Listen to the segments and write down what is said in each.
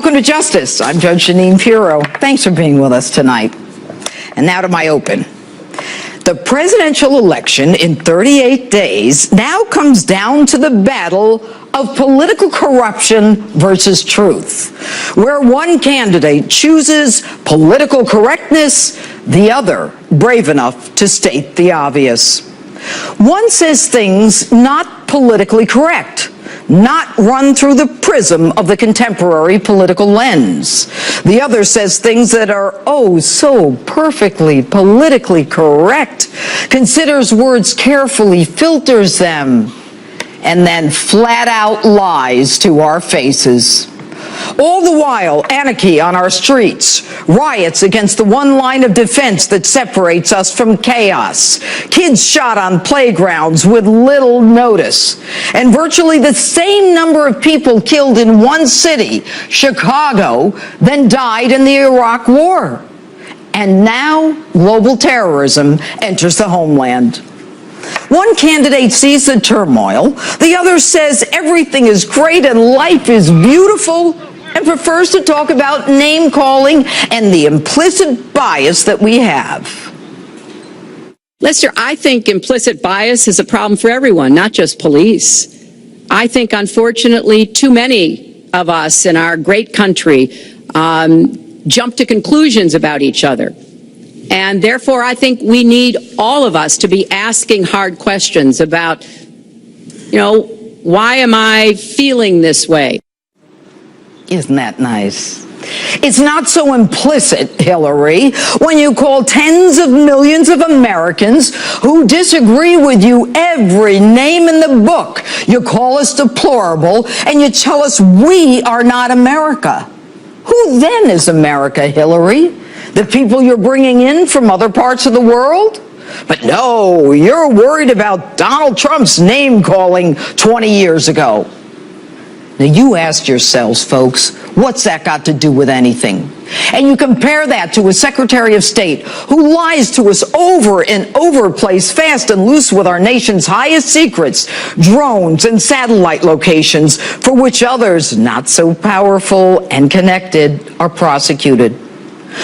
Welcome to Justice. I'm Judge Jeanine Pirro. Thanks for being with us tonight. And now to my open. The presidential election in 38 days now comes down to the battle of political corruption versus truth, where one candidate chooses political correctness, the other brave enough to state the obvious. One says things not politically correct, not run through the prism of the contemporary political lens. The other says things that are oh so perfectly politically correct, considers words carefully, filters them, and then flat out lies to our faces. All the while, anarchy on our streets, riots against the one line of defense that separates us from chaos, kids shot on playgrounds with little notice, and virtually the same number of people killed in one city, Chicago, than died in the Iraq War. And now global terrorism enters the homeland. One candidate sees the turmoil, the other says everything is great and life is beautiful, and prefers to talk about name-calling and the implicit bias that we have. Lester, I think implicit bias is a problem for everyone, not just police. I think, unfortunately, too many of us in our great country jump to conclusions about each other. And therefore, I think we need all of us to be asking hard questions about, why am I feeling this way? Isn't that nice? It's not so implicit, Hillary, when you call tens of millions of Americans who disagree with you every name in the book. You call us deplorable, and you tell us we are not America. Who then is America, Hillary? The people you're bringing in from other parts of the world? But no, you're worried about Donald Trump's name-calling 20 years ago. Now, you asked yourselves, folks, what's that got to do with anything? And you compare that to a Secretary of State who lies to us over and over, plays fast and loose with our nation's highest secrets, drones and satellite locations, for which others, not so powerful and connected, are prosecuted.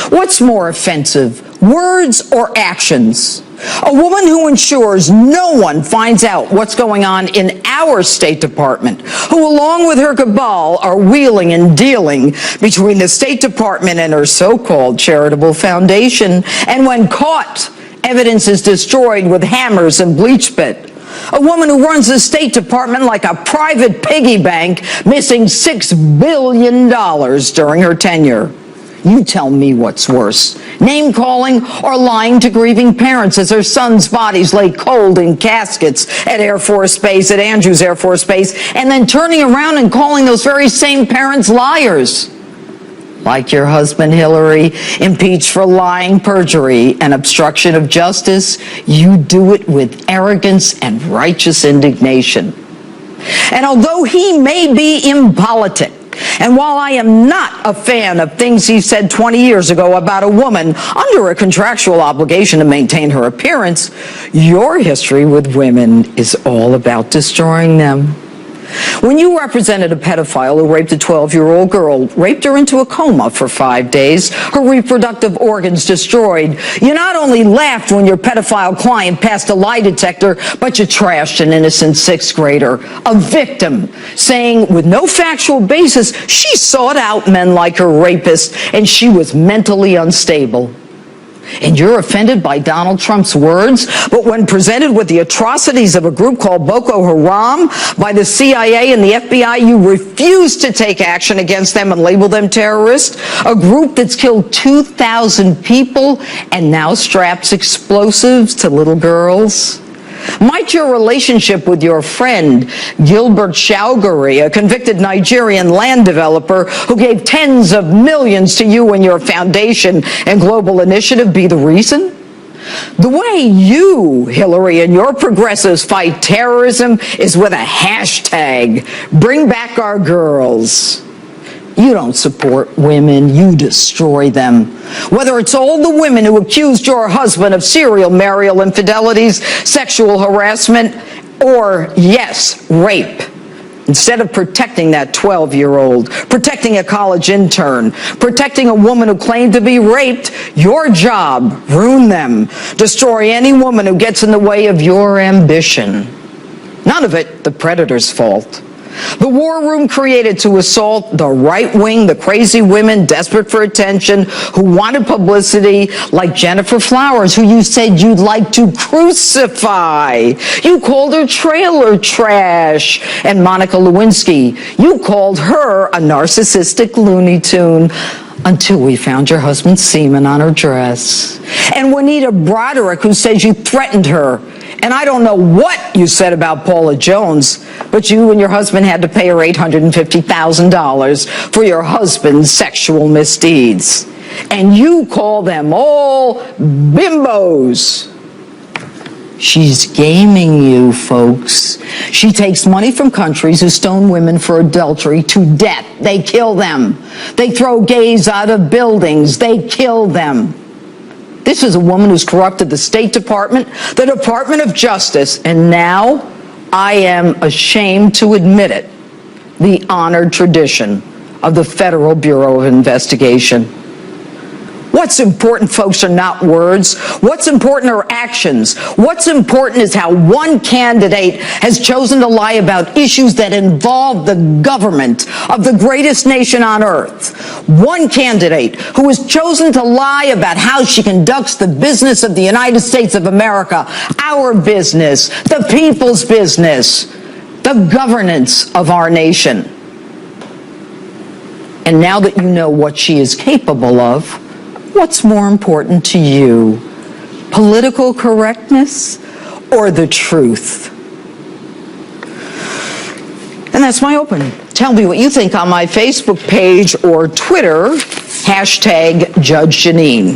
What's more offensive, words or actions? A woman who ensures no one finds out what's going on in our State Department, who along with her cabal are wheeling and dealing between the State Department and her so-called charitable foundation, and when caught, evidence is destroyed with hammers and bleach pit. A woman who runs the State Department like a private piggy bank, missing $6 billion during her tenure. You tell me what's worse, name-calling or lying to grieving parents as their sons' bodies lay cold in caskets at Air Force Base, at Andrews Air Force Base, and then turning around and calling those very same parents liars. Like your husband, Hillary, impeached for lying, perjury, and obstruction of justice, you do it with arrogance and righteous indignation. And although he may be impolitic, and while I am not a fan of things he said 20 years ago about a woman under a contractual obligation to maintain her appearance, your history with women is all about destroying them. When you represented a pedophile who raped a 12-year-old girl, raped her into a coma for 5 days, her reproductive organs destroyed, you not only laughed when your pedophile client passed a lie detector, but you trashed an innocent sixth grader, a victim, saying with no factual basis she sought out men like her rapist and she was mentally unstable. And you're offended by Donald Trump's words, but when presented with the atrocities of a group called Boko Haram by the CIA and the FBI, you refuse to take action against them and label them terrorists, a group that's killed 2,000 people and now straps explosives to little girls. Might your relationship with your friend Gilbert Chaugary, a convicted Nigerian land developer who gave tens of millions to you and your foundation and global initiative, be the reason? The way you, Hillary, and your progressives fight terrorism is with a hashtag, bring back our girls. You don't support women, you destroy them. Whether it's all the women who accused your husband of serial marital infidelities, sexual harassment, or, yes, rape. Instead of protecting that 12-year-old, protecting a college intern, protecting a woman who claimed to be raped, your job, ruin them, destroy any woman who gets in the way of your ambition. None of it the predator's fault. The war room created to assault the right wing, the crazy women desperate for attention, who wanted publicity, like Jennifer Flowers, who you said you'd like to crucify. You called her trailer trash. And Monica Lewinsky, you called her a narcissistic Looney Tune, until we found your husband's semen on her dress. And Juanita Broderick, who says you threatened her. And I don't know what you said about Paula Jones, but you and your husband had to pay her $850,000 for your husband's sexual misdeeds. And you call them all bimbos. She's gaming you, folks. She takes money from countries who stone women for adultery to death. They kill them. They throw gays out of buildings. They kill them. This is a woman who's corrupted the State Department, the Department of Justice, and now, I am ashamed to admit it, the honored tradition of the Federal Bureau of Investigation. What's important, folks, are not words. What's important are actions. What's important is how one candidate has chosen to lie about issues that involve the government of the greatest nation on earth. One candidate who has chosen to lie about how she conducts the business of the United States of America, our business, the people's business, the governance of our nation. And now that you know what she is capable of, what's more important to you, political correctness or the truth? And that's my open. Tell me what you think on my Facebook page or Twitter, #JudgeJanine.